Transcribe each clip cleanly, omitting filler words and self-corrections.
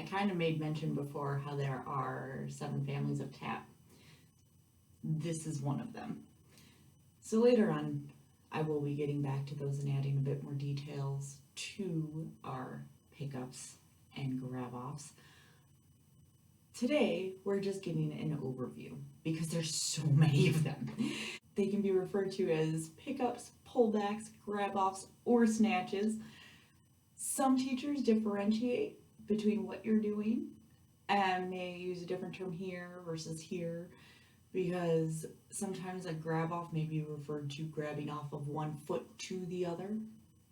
I kind of made mention before how there are 7 families of tap. This is one of them. So later on, I will be getting back to those and adding a bit more details to our pickups and grab-offs. Today, we're just getting an overview because there's so many of them. They can be referred to as pickups, pullbacks, grab-offs, or snatches. Some teachers differentiate between what you're doing and may use a different term here versus here, because sometimes a grab-off may be referred to grabbing off of one foot to the other.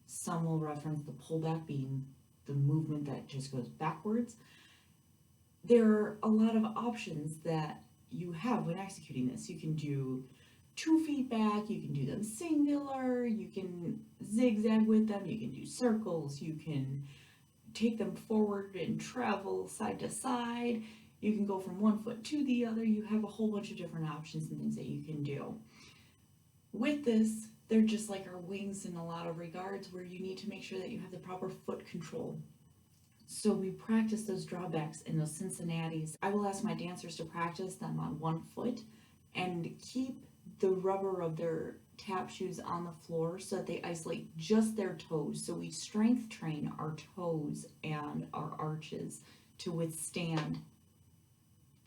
Some will reference the pullback being the movement that just goes backwards. There are a lot of options that you have when executing this. You can do 2 feet back, you can do them singular, you can zigzag with them, you can do circles, you can take them forward and travel side to side, you can go from one foot to the other. You have a whole bunch of different options and things that you can do. With this, they're just like our wings in a lot of regards, where you need to make sure that you have the proper foot control. So we practice those drawbacks and those Cincinnatis. I will ask my dancers to practice them on one foot and keep the rubber of their tap shoes on the floor so that they isolate just their toes. So we strength train our toes and our arches to withstand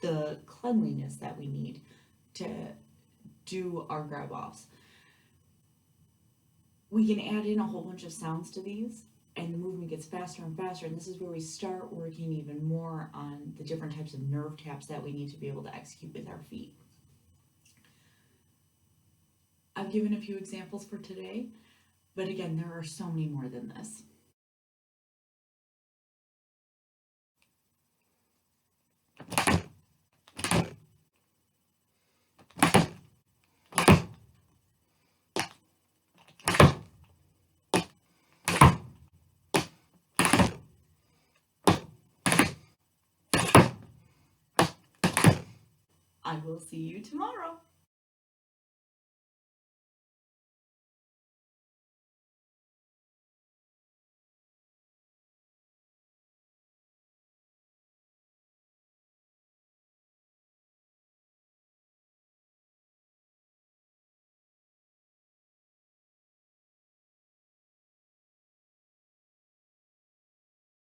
the cleanliness that we need to do our grab-offs. We can add in a whole bunch of sounds to these, and the movement gets faster and faster, and this is where we start working even more on the different types of nerve taps that we need to be able to execute with our feet. I've given a few examples for today, but again, there are so many more than this. I will see you tomorrow.